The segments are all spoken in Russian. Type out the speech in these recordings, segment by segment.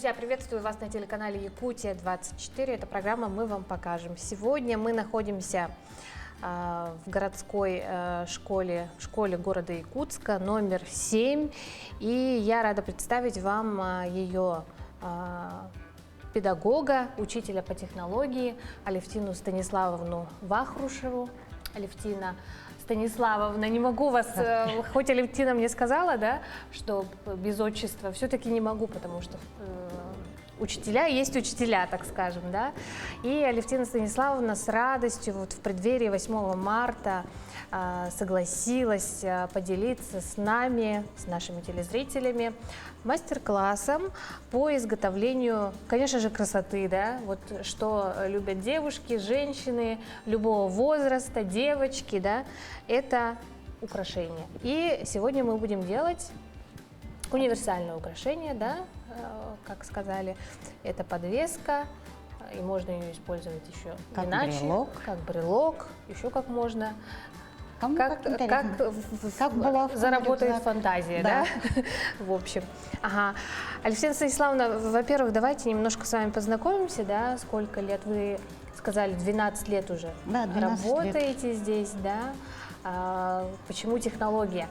Друзья, приветствую вас на телеканале Якутия-24. Это программа «Мы вам покажем». Сегодня мы находимся в городской школе города Якутска, номер 7. И я рада представить вам ее педагога, учителя по технологии Алевтину Станиславовну Вахрушеву. Алевтина Станиславовна, не могу вас, хоть Алевтина мне сказала, да, что без отчества, все-таки не могу, потому что учителя есть учителя, так скажем, да. И Алевтина Станиславовна с радостью вот в преддверии 8 марта согласилась поделиться с нами, с нашими телезрителями, мастер-классом по изготовлению, конечно же, красоты, да, вот что любят девушки, женщины любого возраста, девочки, да, это украшения. И сегодня мы будем делать универсальное украшение, да, как сказали, это подвеска, и можно ее использовать еще как иначе, брелок. Как брелок, еще как можно. Кому Как заработает фантазия, да? В общем. Ага. Алевтина Станиславовна, во-первых, давайте немножко с вами познакомимся, да? Сколько лет? Вы сказали, 12 лет уже. Да, 12 работаете лет. Здесь, да? Почему технология?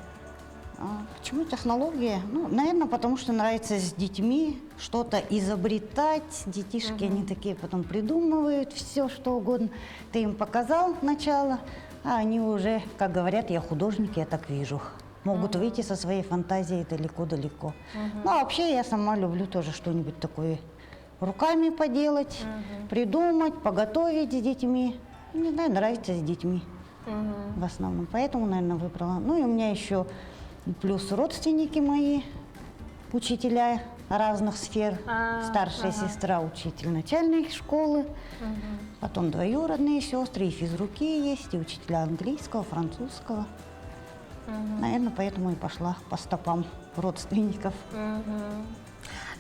Почему технология? Ну, наверное, потому что нравится с детьми что-то изобретать. Детишки, они такие потом придумывают все, что угодно. Ты им показал сначала, а они уже, как говорят, я художник, я так вижу. Могут выйти со своей фантазией далеко-далеко. Ну, а вообще я сама люблю тоже что-нибудь такое руками поделать, придумать, поготовить с детьми. Не знаю, нравится с детьми в основном. Поэтому, наверное, выбрала. Ну, и у меня еще плюс родственники мои, учителя разных сфер. Старшая сестра учитель начальной школы, потом двоюродные сестры, и физруки есть, и учителя английского, французского. Наверное, поэтому и пошла по стопам родственников.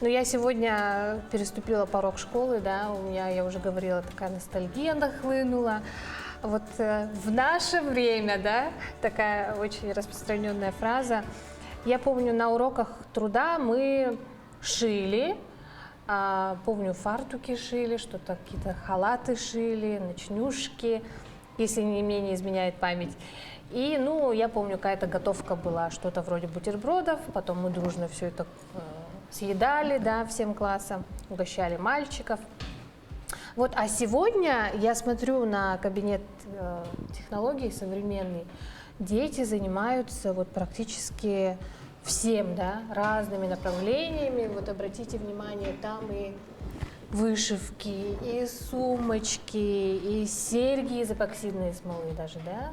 Ну, я сегодня переступила порог школы, да, у меня, я уже говорила, такая ностальгия нахлынула. Вот в наше время, да, такая очень распространенная фраза. Я помню, на уроках труда мы шили, помню, фартуки шили, что-то, какие-то халаты шили, ночнушки, если мне не изменяет память. И, ну, я помню, какая-то готовка была, что-то вроде бутербродов, потом мы дружно все это съедали, да, всем классом, угощали мальчиков. Вот, а сегодня я смотрю на кабинет технологий современный, дети занимаются вот практически всем, да, разными направлениями. Вот обратите внимание, там и вышивки, и сумочки, и серьги из эпоксидной смолы даже, да.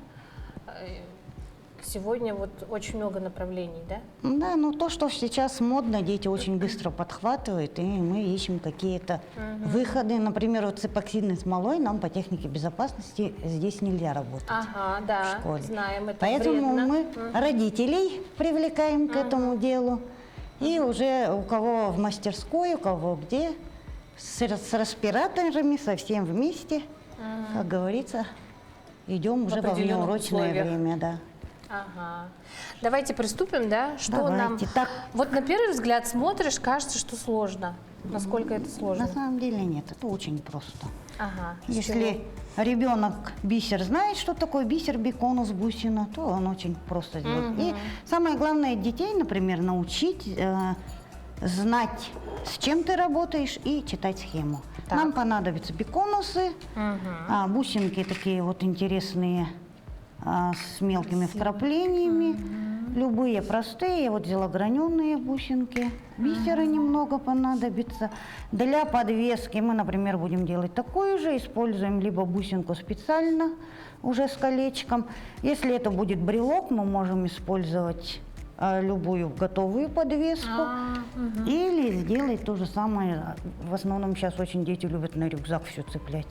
Сегодня вот очень много направлений, да? Да, ну то, что сейчас модно, дети очень быстро подхватывают, и мы ищем какие-то выходы. Например, вот с эпоксидной смолой нам по технике безопасности здесь нельзя работать. Ага, да, в школе. знаем, это Поэтому вредно. мы родителей привлекаем к этому делу. И уже у кого в мастерской, у кого где, с респираторами, совсем вместе, как говорится, идем уже во внеурочное время, да. Ага. Давайте приступим, да? Что Давайте. нам? Так. Вот на первый взгляд смотришь, кажется, что сложно. Насколько это сложно? На самом деле нет, это очень просто. Ага. Если ребенок бисер знает, что такое бисер, биконус, бусина, то он очень просто делает. И самое главное, детей, например, научить знать, с чем ты работаешь, и читать схему. Так. Нам понадобятся биконусы, бусинки такие вот интересные, с мелкими вкраплениями, любые простые, вот взяла граненые бусинки, бисера немного понадобится. Для подвески мы, например, будем делать такую же, используем либо бусинку специально, уже с колечком. Если это будет брелок, мы можем использовать любую готовую подвеску или сделать то же самое. В основном сейчас очень дети любят на рюкзак все цеплять.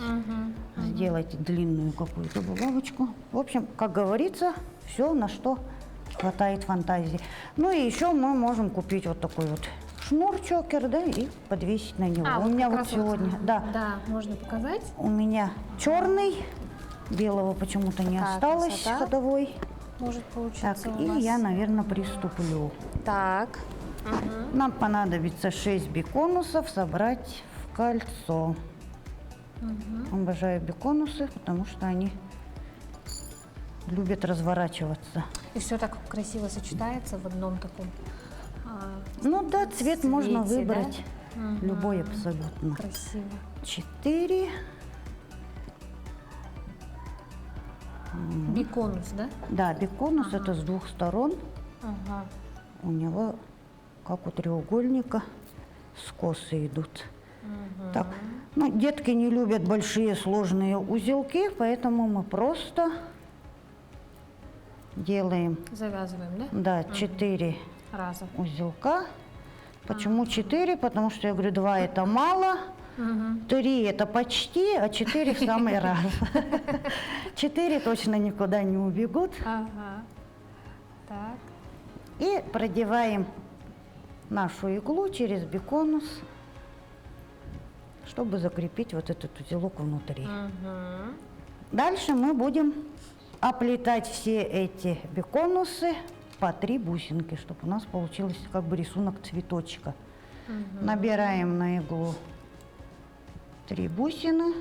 Сделать длинную какую-то булавочку. В общем, как говорится, все, на что хватает фантазии. Ну и еще мы можем купить вот такой вот шнур-чокер, да, и подвесить на него. У меня вот сегодня, да, можно показать. у меня черный, белого почему-то не осталось, ходовой. Может получиться Так, у и вас. я, наверное, приступлю. Так. Нам понадобится 6 биконусов собрать в кольцо. Обожаю биконусы, потому что они любят разворачиваться. И все так красиво сочетается в одном таком Ну да, цвет можно цвете, выбрать. да? Любой абсолютно. Красиво. 4. Биконус, да? Да, биконус это с двух сторон. Ага. У него, как у треугольника, скосы идут. Так, ну, детки не любят большие сложные узелки, поэтому мы просто делаем, Завязываем, да? да, 4 Раза. узелка. Почему 4? Потому что я говорю, 2 это мало, 3 это почти, а 4 в самый раз. 4 точно никуда не убегут. Ага. Так. И продеваем нашу иглу через биконус, чтобы закрепить вот этот узелок внутри. Дальше мы будем оплетать все эти биконусы по 3 бусинки, чтобы у нас получилось как бы рисунок цветочка. Набираем на иглу 3 бусины.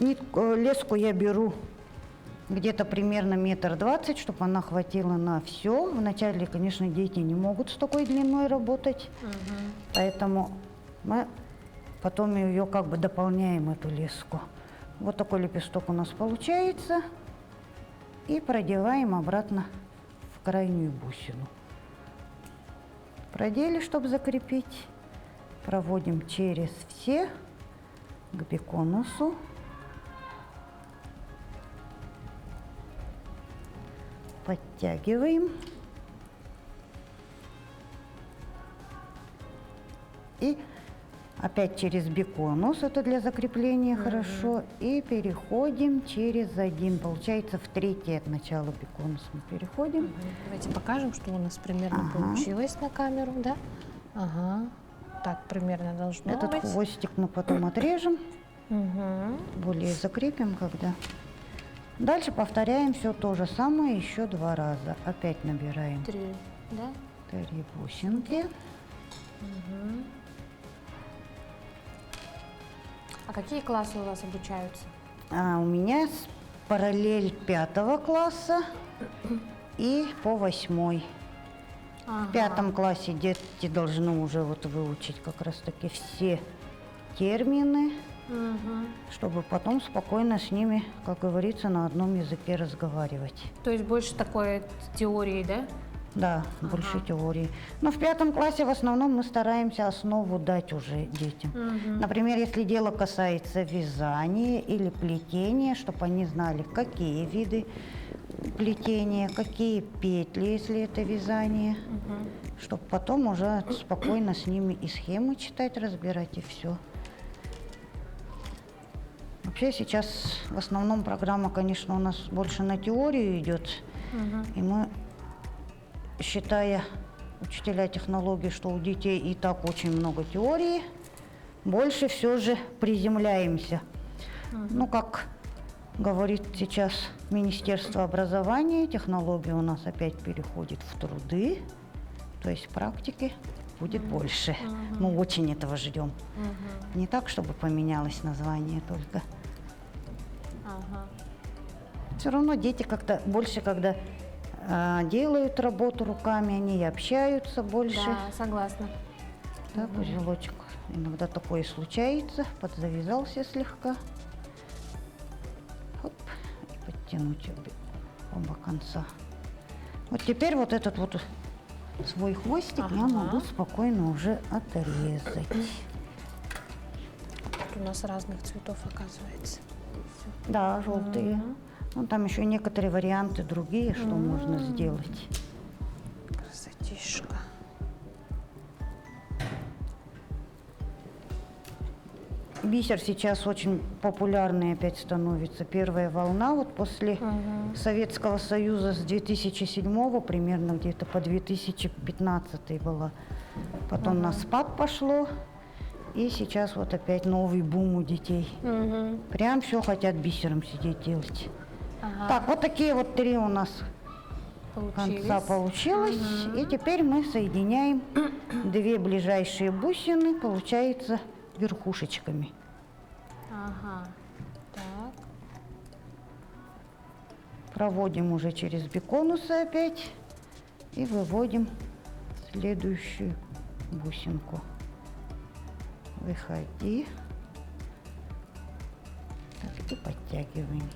Леску я беру где-то примерно 1,20 м, чтобы она хватила на все. Вначале, конечно, дети не могут с такой длиной работать, поэтому мы потом ее как бы дополняем, эту леску. Вот такой лепесток у нас получается. И продеваем обратно в крайнюю бусину. Продели, чтобы закрепить. Проводим через все к биконусу. Подтягиваем. И опять через биконус, это для закрепления хорошо. И переходим через один. Получается, в третий от начала биконуса мы переходим. Давайте покажем, что у нас примерно получилось на камеру, да? Ага. Так примерно должно Этот быть. хвостик мы потом отрежем. Более закрепим, когда. Дальше повторяем все то же самое еще 2 раза. Опять набираем 3, да? 3 бусинки. А какие классы у вас обучаются? У меня параллель 5 класса и по 8. В 5 классе дети должны уже вот выучить как раз таки все термины, чтобы потом спокойно с ними, как говорится, на одном языке разговаривать. То есть больше такой теории, да? Да, больше теории. Но в 5 классе в основном мы стараемся основу дать уже детям. Например, если дело касается вязания или плетения, чтобы они знали, какие виды плетения, какие петли, если это вязание, чтобы потом уже спокойно с ними и схемы читать, разбирать, и все. Вообще сейчас в основном программа, конечно, у нас больше на теорию идет, и мы, считая учителя технологий, что у детей и так очень много теории, больше все же приземляемся. Ну, как говорит сейчас Министерство образования, технологии у нас опять переходит в труды, то есть практики будет больше. Мы очень этого ждем. Не так, чтобы поменялось название только. Все равно дети как-то больше, когда делают работу руками, они и общаются больше. Да, согласна. Так, узелочек. Иногда такое случается. Подзавязался слегка. Хоп, и подтянуть оба конца. Вот теперь вот этот вот свой хвостик я могу спокойно уже отрезать. Тут у нас разных цветов оказывается. Да, желтые. Ну, там еще некоторые варианты другие, что можно сделать. Красотишка. Бисер сейчас очень популярный опять становится. Первая волна вот после Советского Союза с 2007 примерно где-то по 2015 была. Потом на спад пошло. И сейчас вот опять новый бум у детей. Прям все хотят бисером сидеть делать. Ага. Так, вот такие вот 3 у нас Получились. конца получилось. И теперь мы соединяем 2 ближайшие бусины, получается, верхушечками. Ага. Так. Проводим уже через биконусы опять и выводим следующую бусинку. Выходи. Так, и подтягиваем.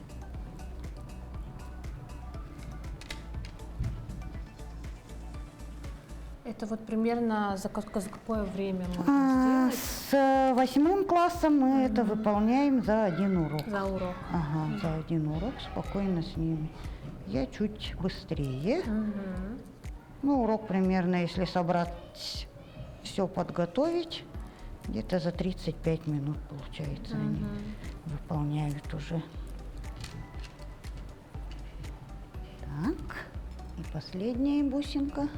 Это вот примерно за какое время можно сделать С 8 классом мы это выполняем за 1 урок. за урок? Ага, за 1 урок спокойно с ними. Я чуть быстрее. Ну, урок примерно, если собрать, все подготовить, где-то за 35 минут, получается, они выполняют уже. Так, и последняя бусинка.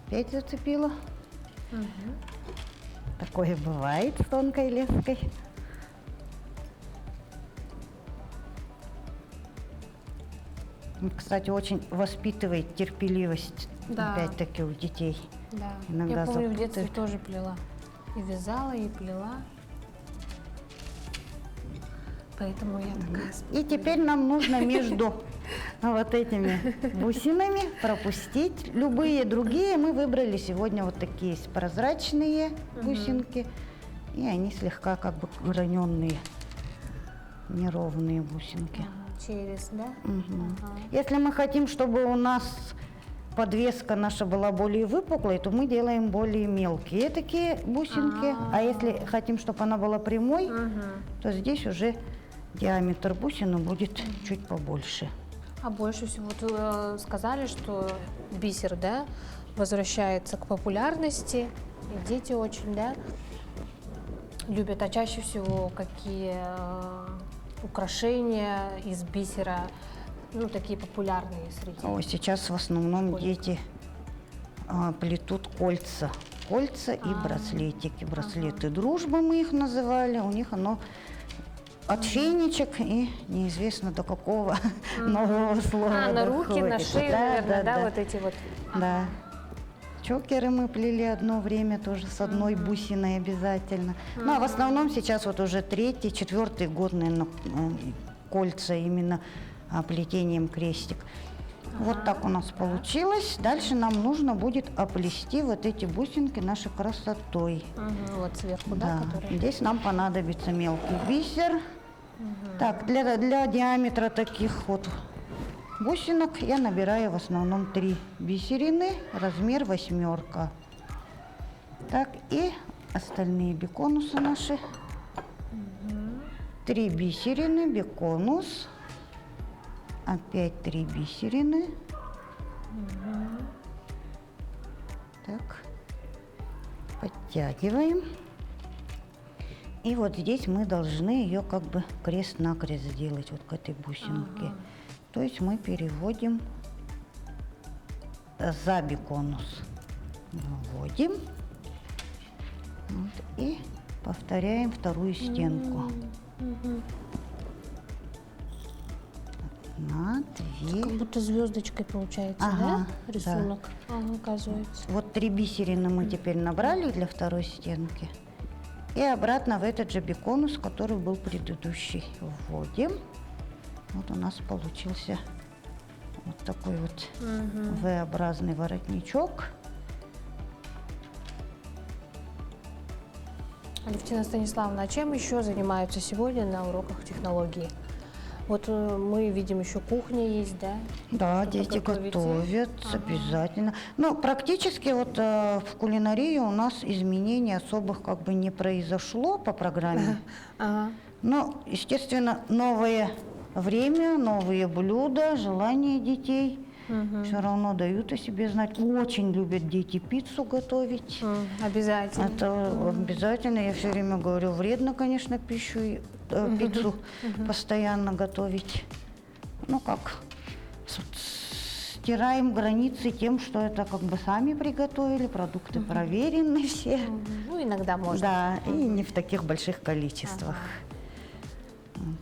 Опять зацепила. Такое бывает с тонкой леской. Кстати, очень воспитывает терпеливость, Да. опять-таки, у детей. Да. Иногда Я помню, в детстве запутают. тоже плела. И вязала, и плела. Поэтому я такая... И теперь нам нужно между вот этими бусинами пропустить. Любые другие мы выбрали сегодня вот такие есть прозрачные бусинки. И они слегка как бы граненые, неровные бусинки. Через, да? Ага. Если мы хотим, чтобы у нас подвеска наша была более выпуклой, то мы делаем более мелкие такие бусинки. А если хотим, чтобы она была прямой, то здесь уже диаметр бусины будет чуть побольше. А больше всего вот, сказали, что бисер, да, возвращается к популярности. И дети очень, да, любят. А чаще всего какие украшения из бисера, ну, такие популярные среди Сейчас в основном дети плетут кольца. Кольца и браслетики. Браслеты дружбы мы их называли. У них оно отшейничек и неизвестно до какого нового слова на руки, на доходит. шею, наверное, да, вот эти вот. Да. Чокеры мы плели одно время тоже с одной бусиной обязательно. Ну, а в основном сейчас вот уже 3-й, 4-й год, наверное, кольца именно плетением крестик. Вот так у нас получилось. Дальше нам нужно будет оплести вот эти бусинки нашей красотой. Вот сверху, да, Да. которые... Здесь нам понадобится мелкий бисер. Так, для диаметра таких вот бусинок я набираю в основном 3 бисерины, размер 8. Так, и остальные биконусы наши. 3 бисерины, биконус. Опять 3 бисерины. Так, подтягиваем. И вот здесь мы должны ее как бы крест-накрест сделать вот к этой бусинке. То есть мы переводим за биконус. Выводим. Вот, и повторяем вторую стенку. На 2. Как будто звездочкой получается, Ага, да, да. рисунок? Ага, оказывается. Вот 3 бисерины мы теперь набрали для второй стенки. И обратно в этот же биконус, который был предыдущий. Вводим. Вот у нас получился вот такой вот V-образный воротничок. Алевтина Станиславовна, а чем еще занимаются сегодня на уроках технологии? Вот мы видим, еще кухня есть, да? Да, Что-то дети готовите? готовят обязательно. Но практически вот в кулинарии у нас изменений особых как бы не произошло по программе. Ага. Но, естественно, новое время, новые блюда, желания детей все равно дают о себе знать. Очень любят дети пиццу готовить. Обязательно. Это обязательно. Я все время говорю, вредно, конечно, пиццу постоянно готовить. ну как, стираем границы тем, что это как бы сами приготовили, продукты проверены все. Ну, иногда можно. Да, и не в таких больших количествах. Вот.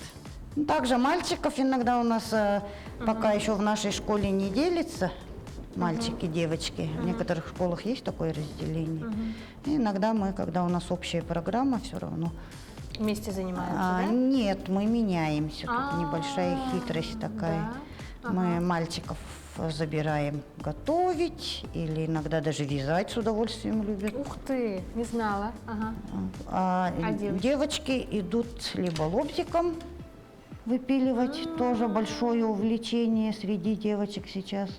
Ну, также мальчиков иногда у нас пока еще в нашей школе не делится. Мальчики, девочки. В некоторых школах есть такое разделение. И иногда мы, когда у нас общая программа, все равно. Вместе занимаются, да? Нет, мы меняемся. Тут небольшая хитрость такая. Да. Мы мальчиков забираем готовить или иногда даже вязать с удовольствием любят. Ух ты, не знала. Ага. А девочки? девочки идут либо лобзиком выпиливать, тоже большое увлечение среди девочек сейчас,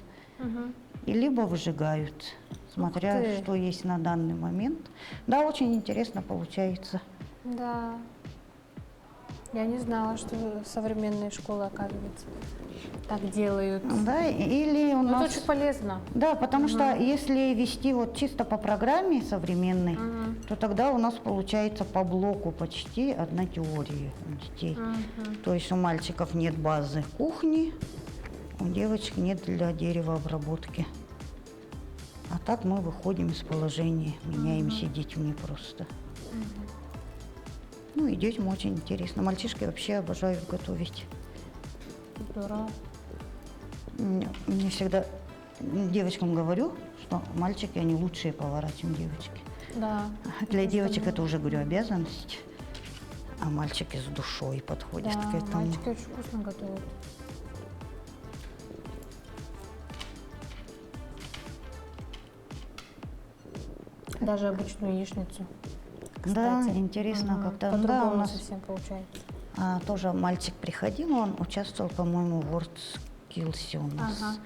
и либо выжигают, смотря ты. что есть на данный момент. Да, очень интересно получается. Да. Я не знала, что современные школы, оказывается, так делают. Да, или у Но нас... это очень полезно. Да, потому что если вести вот чисто по программе современной, то тогда у нас получается по блоку почти одна теория у детей. То есть у мальчиков нет базы кухни, у девочек нет для деревообработки. А так мы выходим из положения, меняемся детьми просто. Ну и детям очень интересно. Мальчишки вообще обожают готовить. Здорово. Мне всегда девочкам говорю, что мальчики, они лучшие повара, чем девочки. Да. Для девочек это уже, говорю, обязанность, а мальчики с душой подходят Да, к этому. мальчики очень вкусно готовят. Даже обычную яичницу. Да, Кстати. интересно как-то. Да, По-другому у нас совсем получается. тоже мальчик приходил, он участвовал, по-моему, в WorldSkills у нас. Ага.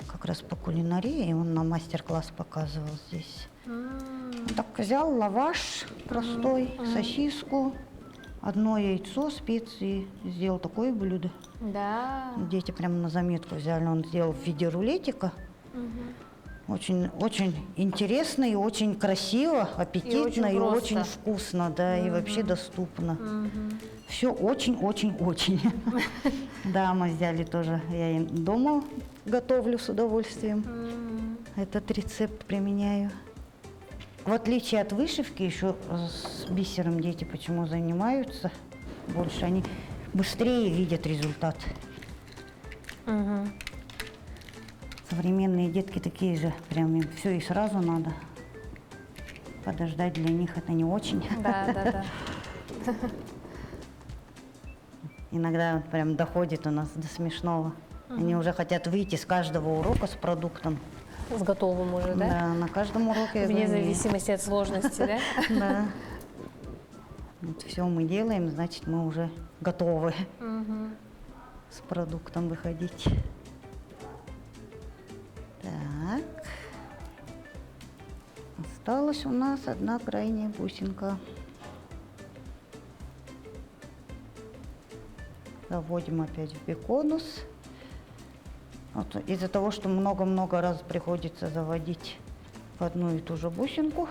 Как раз по кулинарии, и он на мастер-класс показывал здесь. Он так взял лаваш простой, сосиску, одно яйцо, специи, сделал такое блюдо. Да. Дети прямо на заметку взяли, он сделал в виде рулетика. Очень, очень интересно и очень красиво, аппетитно и просто. очень вкусно, да, и вообще доступно. Все очень-очень-очень. Да, мы взяли тоже, я и дома готовлю с удовольствием. Этот рецепт применяю. В отличие от вышивки, еще с бисером дети почему занимаются больше, они быстрее видят результат. Современные детки такие же, прям им все и сразу надо. Подождать для них это не очень. Да. Иногда прям доходит у нас до смешного. Они уже хотят выйти с каждого урока с продуктом. С готовым уже, да? Да, на каждом уроке. я Вне говорю, зависимости от сложности, да? Да. Вот все мы делаем, значит, мы уже готовы с продуктом выходить. Так. Осталась у нас одна крайняя бусинка. Заводим опять в беконус. Вот из-за того, что много-много раз приходится заводить в одну и ту же бусинку.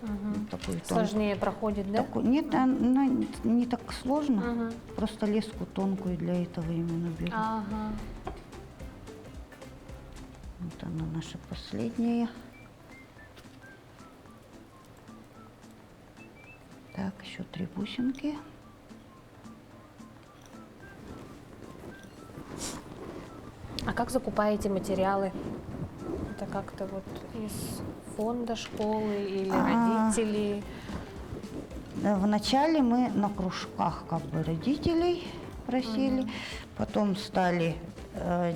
Вот такую Сложнее проходит, да? Нет, она не так сложно. Просто леску тонкую для этого именно беру. Ага. Вот она наша последняя. Так, еще 3 бусинки. А как закупаете материалы? Это как-то вот из фонда школы или родителей? Да, вначале мы на кружках как бы родителей просили, потом стали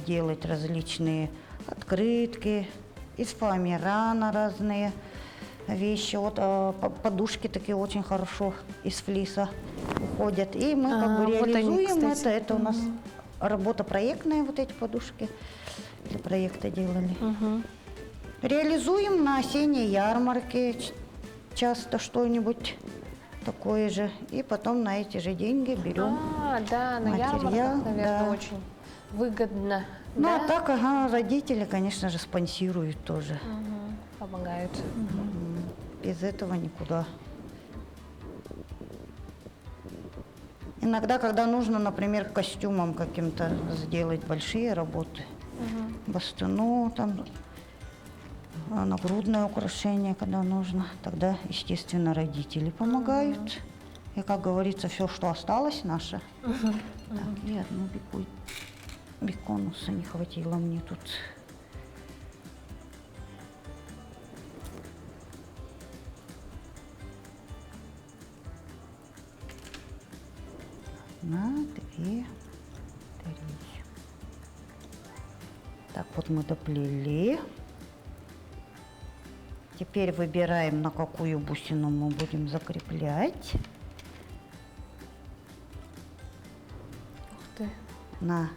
делать различные открытки, из фоамирана разные вещи. Вот подушки такие очень хорошо из флиса уходят. И мы как бы вот они, реализуем кстати. это. Это у нас работа проектная, вот эти подушки для проекта делали. Реализуем на осенней ярмарке часто что-нибудь такое же. И потом на эти же деньги берем. Да, на материал, ярмарках, наверное, да. очень выгодно. Ну, да? а так, родители, конечно же, спонсируют тоже. Помогают. Без этого никуда. Иногда, когда нужно, например, костюмом каким-то сделать большие работы, бастыну, там, нагрудное украшение, когда нужно, тогда, естественно, родители помогают. И, как говорится, все, что осталось наше. Так, и одну беконуса не хватило мне тут. На 2, 3. Так, вот мы доплели. Теперь выбираем, на какую бусину мы будем закреплять. Ух ты. На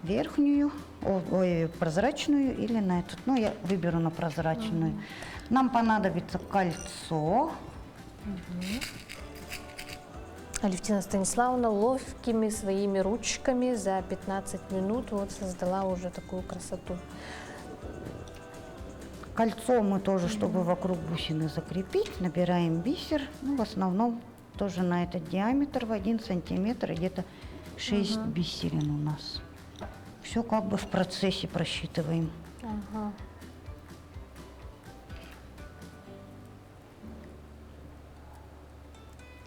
верхнюю, прозрачную или на эту. Ну, я выберу на прозрачную. Нам понадобится кольцо. Алевтина Станиславовна ловкими своими ручками за 15 минут вот создала уже такую красоту. Кольцо мы тоже, чтобы вокруг бусины закрепить, набираем бисер. Ну, в основном тоже на этот диаметр в 1 сантиметр, где-то 6 бисерин у нас. Все как бы в процессе просчитываем. Ага.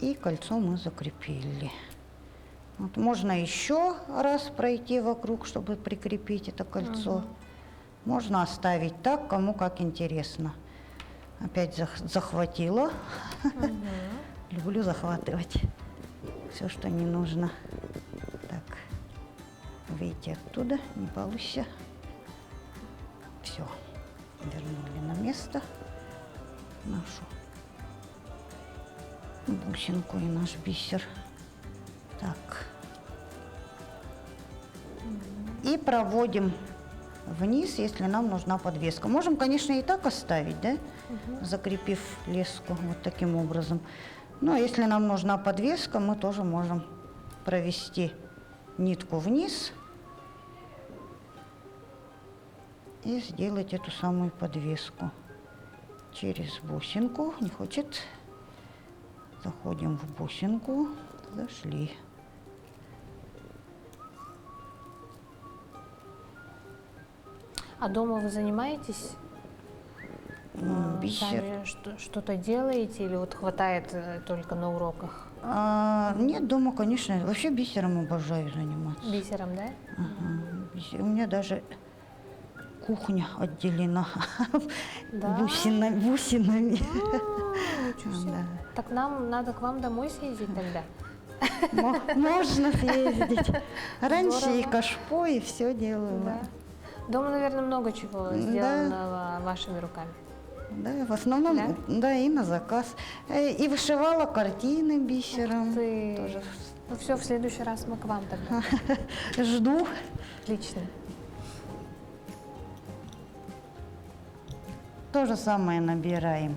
И кольцо мы закрепили. Вот можно еще раз пройти вокруг, чтобы прикрепить это кольцо. Можно оставить так, кому как интересно. Опять захватила. Люблю захватывать все, что не нужно. Так, выйти оттуда, не получится. Все, вернули на место нашу бусинку и наш бисер. Так. И проводим вниз, если нам нужна подвеска. Можем, конечно, и так оставить, да? Закрепив леску вот таким образом. Но если нам нужна подвеска, мы тоже можем провести нитку вниз и сделать эту самую подвеску через бусинку. Не хочет. Заходим в бусинку, зашли. А дома вы занимаетесь? Бисер. Сами что-то делаете или вот хватает только на уроках? Нет, дома, конечно. Вообще бисером обожаю заниматься. Бисером, да? У меня даже кухня отделена Да? бусинами. Ничего себе. Да. Так нам надо к вам домой съездить тогда. Можно съездить. Раньше и Здорово. кашпо, и все делала. Да. Дома, наверное, много чего Да. сделано вашими руками. Да, в основном, Да? да, и на заказ. И вышивала картины бисером. Ты... Тоже Ну все, в следующий раз мы к вам тогда. жду. Отлично. То же самое набираем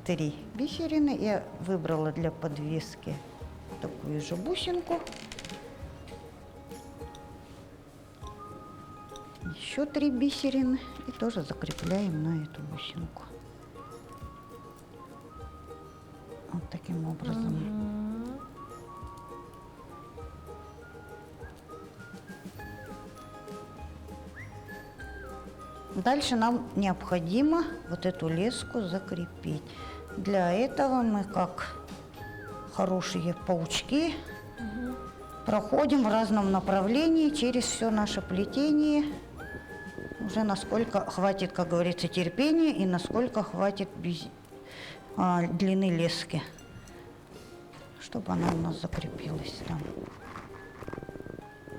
3 бисерины. Я выбрала для подвески такую же бусинку. Еще 3 бисерины и тоже закрепляем на эту бусинку. Вот таким образом. Дальше нам необходимо вот эту леску закрепить. Для этого мы, как хорошие паучки, проходим в разном направлении через все наше плетение. Уже насколько хватит, как говорится, терпения и насколько хватит длины лески, чтобы она у нас закрепилась там.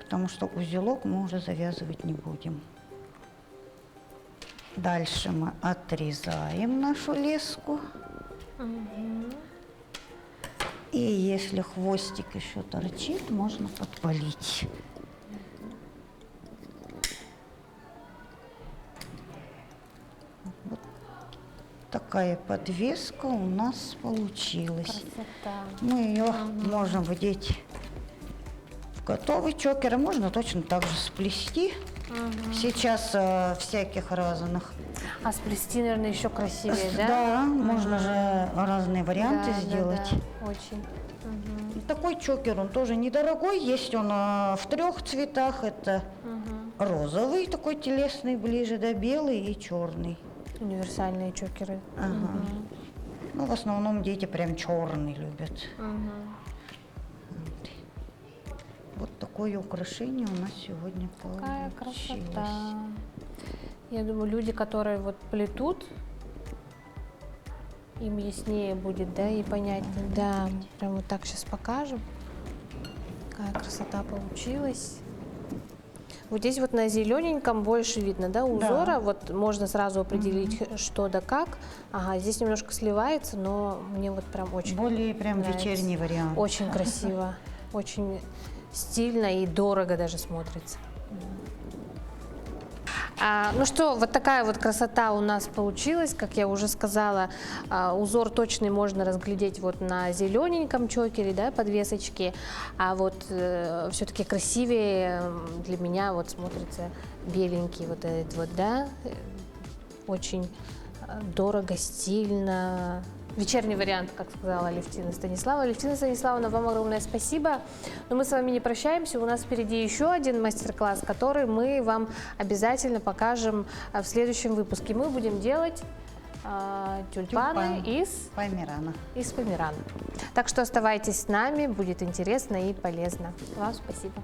Потому что узелок мы уже завязывать не будем. Дальше мы отрезаем нашу леску. И если хвостик еще торчит, можно подпалить. Вот такая подвеска у нас получилась. Красота. Мы ее можем вдеть в готовый чокер, а можно точно так же сплести. Сейчас всяких разных. А сплести, наверное, еще красивее, да? Да, можно же разные варианты Да, сделать. Да, очень. И такой чокер, он тоже недорогой, есть он в 3 цветах, это розовый, такой телесный ближе, да, белый и черный. Универсальные чокеры. Ага. Ну, в основном дети прям черный любят. Вот такое украшение у нас сегодня Какая получилось. красота. Я думаю, люди, которые вот плетут, им яснее будет, да, и понятнее. Да, прям вот так сейчас покажем. Какая красота получилась. Вот здесь вот на зелененьком больше видно, да, узора. Да. Вот можно сразу определить, что да как. Ага, здесь немножко сливается, но мне вот прям очень Более прям нравится. вечерний вариант. Очень красиво, очень стильно и дорого даже смотрится. Ну что, вот такая вот красота у нас получилась. Как я уже сказала, узор точный можно разглядеть вот на зелененьком чокере, да, подвесочке. А вот все-таки красивее для меня вот смотрится беленький вот этот вот, да. Очень дорого, стильно. Вечерний вариант, как сказала Алевтина Станиславовна. Алевтина Станиславовна, вам огромное спасибо. Но мы с вами не прощаемся. У нас впереди еще один мастер-класс, который мы вам обязательно покажем в следующем выпуске. Мы будем делать тюльпаны из померана. Так что оставайтесь с нами, будет интересно и полезно. Вам спасибо.